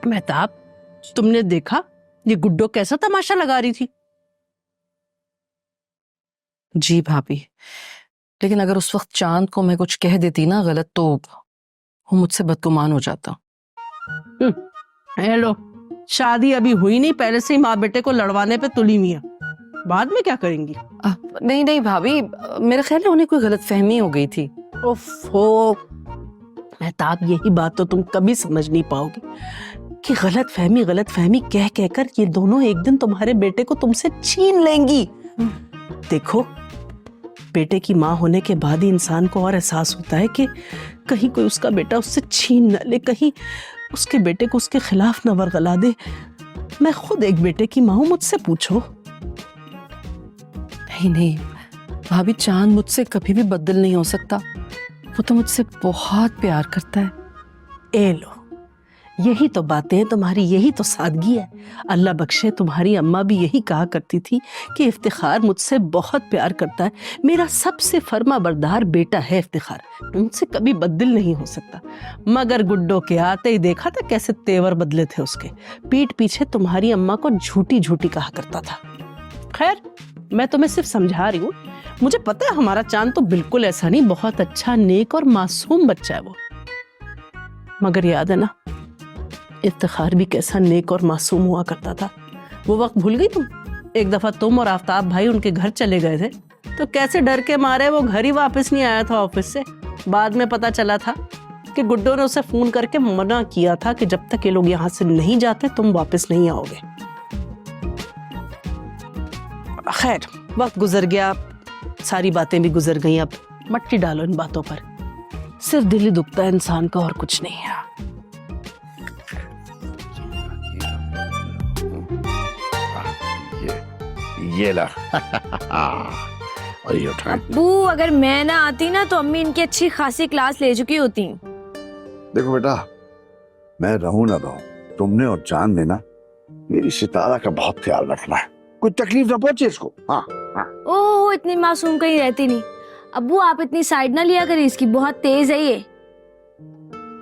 मेहताब, तुमने देखा ये गुड्डो कैसा तमाशा लगा रही थी? जी भाभी, लेकिन अगर उस वक्त चांद को मैं कुछ कह देती ना गलत, तो वो मुझसे बदगुमान हो जाता। हेलो, शादी अभी हुई नहीं, पहले से ही माँ बेटे को लड़वाने पे तुली हुई है। बाद में क्या करेंगी? नहीं नहीं भाभी, मेरा ख्याल है उन्हें कोई गलतफहमी हो गई थी। ओफो मेहताब, यही बात तो तुम कभी समझ नहीं पाओगी कि गलत फहमी कह कहकर ये दोनों एक दिन तुम्हारे बेटे को तुमसे छीन लेंगी। देखो, बेटे की माँ होने के बाद ही इंसान को और एहसास होता है कि कहीं कोई उसका बेटा उससे छीन न ले, कहीं उसके बेटे को उसके खिलाफ न वरगला दे। मैं खुद एक बेटे की माँ हूं, मुझसे पूछो। नहीं नहीं भाभी, चांद मुझसे कभी भी बदल नहीं हो सकता। वो तो मुझसे बहुत प्यार करता है। ए लो, यही तो बातें हैं तुम्हारी, यही तो सादगी है। अल्लाह बख्शे, तुम्हारी अम्मा भी यही कहा करती थी कि इफ्तिखार मुझसे बहुत प्यार करता है, मेरा सबसे फर्मा बरदार बेटा है इफ्तिखार, मुझसे कभी बदल नहीं हो सकता। मगर गुड्डो के आते ही देखा था कैसे तेवर बदले थे उसके। पीठ पीछे तुम्हारी अम्मा को झूठी झूठी कहा करता था। खैर, मैं तुम्हें सिर्फ समझा रही हूँ। मुझे पता है हमारा चांद तो बिल्कुल ऐसा नहीं, बहुत अच्छा, नेक और मासूम बच्चा है वो। मगर याद है ना, इफ्तिखार भी कैसा नेक और मासूम हुआ करता था। वो वक्त भूल गई तुम? एक दफा तुम और आफ्ताब भाई उनके घर चले गए थे, तो कैसे डर के मारे वो घर ही वापस नहीं आया था ऑफिस से। बाद में पता चला था कि गुड्डो ने उसे फोन करके मना किया था कि जब तक ये लोग यहाँ से नहीं जाते तुम वापस नहीं आओगे। खैर, वक्त गुजर गया, सारी बातें भी गुजर गई। अब मट्टी डालो इन बातों पर, सिर्फ दिल ही दुखता है इंसान का, और कुछ नहीं है। ये ला। और ये उठा। अब्बू, अगर मैं ना आती ना तो अम्मी इनकी अच्छी खासी क्लास ले चुकी होती। देखो बेटा, मैं रहूं ना रहूं, तुमने और चांद ने ना मेरी सितारा का बहुत ख्याल रखना है, कोई तकलीफ ना पहुंचे इसको। हाँ हाँ। ओह, इतनी मासूम कहीं रहती नहीं। अब्बू, आप इतनी साइड ना लिया करें, इसकी बहुत तेज है ये।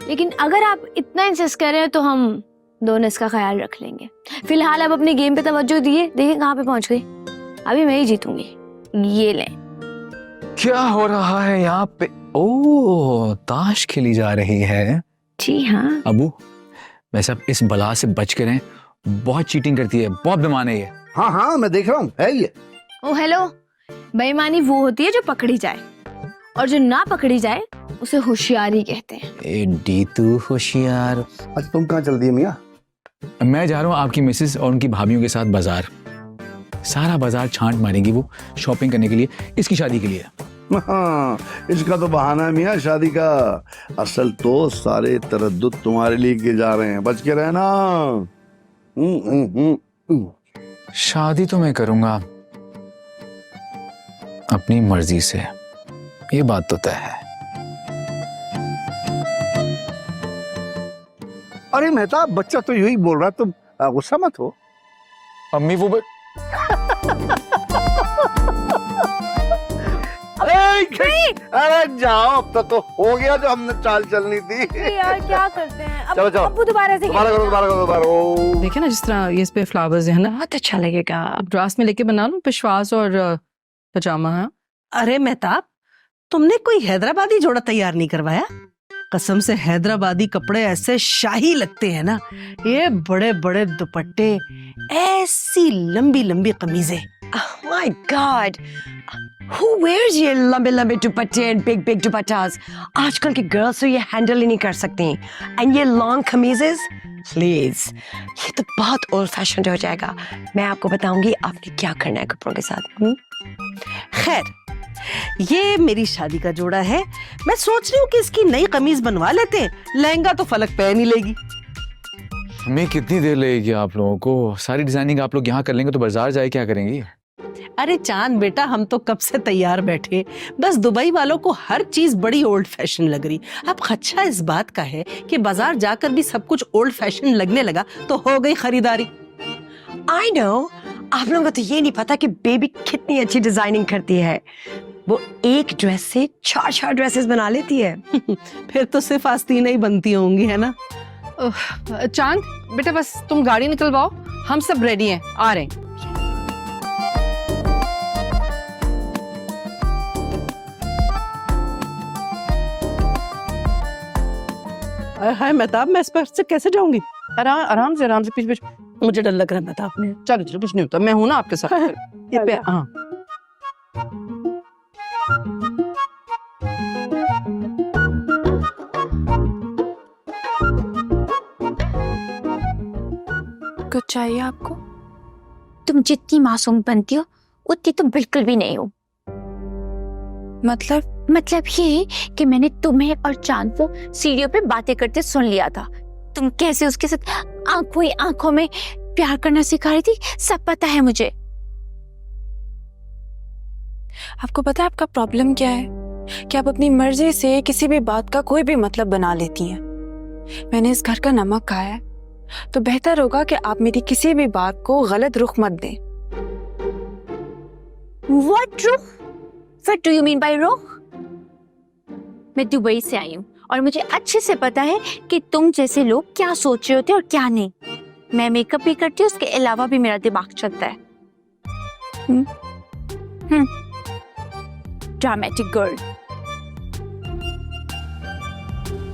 लेकिन अगर आप इतना इंसिस्ट कर रहे हैं तो हम दोनों इसका ख्याल रख लेंगे। फिलहाल आप अपने गेम पे तवज्जो दिए, देखें कहाँ पे पहुंच गई। अभी मैं ही जीतूंगी। ये लें। क्या हो रहा है यहाँ पे? ओह, ताश खेली जा रही है। जी हाँ। अबू, वैसे आप इस बला से बच के रहें, बहुत चीटिंग करती है, बहुत बेईमान है ये। हाँ हाँ, मैं देख रहा हूँ, है ये। ओ हेलो, बेईमानी वो होती है जो पकड़ी जाए, और जो ना पकड़ी जाए उसे होशियारी कहते हैं। एडी तू होशियार। अच्छा, तुम कहाँ चल दिए मियाँ? मैं जा रहा हूँ आपकी मिसेस और उनकी भाभीियों के साथ बाजार। सारा बाजार छांट मारेंगी वो शॉपिंग करने के लिए, इसकी शादी के लिए। हाँ, इसका तो बहाना है मियाँ शादी का। असल तो सारे तरद्दुद तुम्हारे लिए किए जा रहे हैं, बच के रहना। शादी तो मैं करूंगा अपनी मर्जी से, ये बात तो तय है। अरे मेहताब, बच्चा तो यही बोल रहा, तुम गुस्सा मत हो। अम्मी वो अरे जाओ, अब तक तो हो गया जो हमने चाल चलनी थी। यार क्या करते हैं अब? चलो चलो, अब्बू दोबारा से दोबारा। देखिए ना, जिस तरह ये इस पे फ्लावर्स है ना, बहुत अच्छा लगेगा। अब ड्रास में लेके बना लो, पेशवाज और पजामा है। अरे मेहताब, तुमने कोई हैदराबादी जोड़ा तैयार नहीं करवाया? कसम से हैदराबादी कपड़े ऐसे शाही लगते हैं ना, ये बड़े बड़े दुपट्टे, ऐसी लंबी लंबी कमीजें। My God, who wears ये लंबे लंबे दुपट्टे and big big दुपट्टास? आजकल की गर्ल्स तो ये हैंडल ही नहीं कर सकती। And ये लॉन्ग कमीजेस, प्लीज, ये तो बहुत ओल्ड फैशन हो जाएगा। मैं आपको बताऊंगी आपने क्या करना है कपड़ों के साथ। खैर, ये मेरी शादी का जोड़ा है। मैं सोच रही हूँ कि इसकी नई कमीज बनवा लेते हैं, लहंगा तो फलक पहन ही लेगी। हमें कितनी देर लगेगी आप लोगों को? सारी डिजाइनिंग आप लोग यहाँ कर लेंगे तो बाजार जाए क्या करेंगी? अरे चांद बेटा, हम तो कब से तैयार बैठे, बस दुबई वालों को हर चीज बड़ी ओल्ड फैशन लग रही। अब खच्चा इस बात का है कि बाजार जाकर भी सब कुछ ओल्ड फैशन लगने लगा तो हो गई खरीदारी। I know, आप लोगों को तो ये नहीं पता कि बेबी कितनी अच्छी डिजाइनिंग करती है। वो एक ड्रेस से 4 ड्रेसेस बना लेती है। फिर तो सिर्फ आस्तीनें ही बनती होंगी, है ना? चांद बेटा बस तुम गाड़ी निकलवाओ, हम सब रेडी हैं, आ रहे हैं। हाय मेहताब, मैं इस पर से कैसे जाऊंगी? आराम से पीछे पीछे। मुझे डर लग रहा है मेहताब। चलो चलो, कुछ नहीं होता, मैं हूं ना आपके साथ। ये पे हाँ। कुछ चाहिए आपको? तुम जितनी मासूम बनती हो उतनी तुम बिल्कुल भी नहीं हो। मतलब ये कि मैंने तुम्हें और चांद को सीढ़ियों पे बातें करते सुन लिया था। तुम कैसे उसके साथ आंखों ही आंखों में प्यार करना सिखा रही थी, सब पता है मुझे। आपको पता है आपका प्रॉब्लम क्या है? कि आप अपनी मर्जी से किसी भी बात का कोई भी मतलब बना लेती हैं। मैंने इस घर का नमक खाया है, तो बेहतर होगा कि आप मेरी किसी भी बात को गलत रुख मत दें। What रुख? What do you mean by रुख? मैं दुबई से आई हूँ और मुझे अच्छे से पता है कि तुम जैसे लोग क्या सोच रहे होते और क्या नहीं। मैं मेकअप भी करती हूँ, उसके अलावा भी मेरा दिमाग चलता है। Dramatic girl.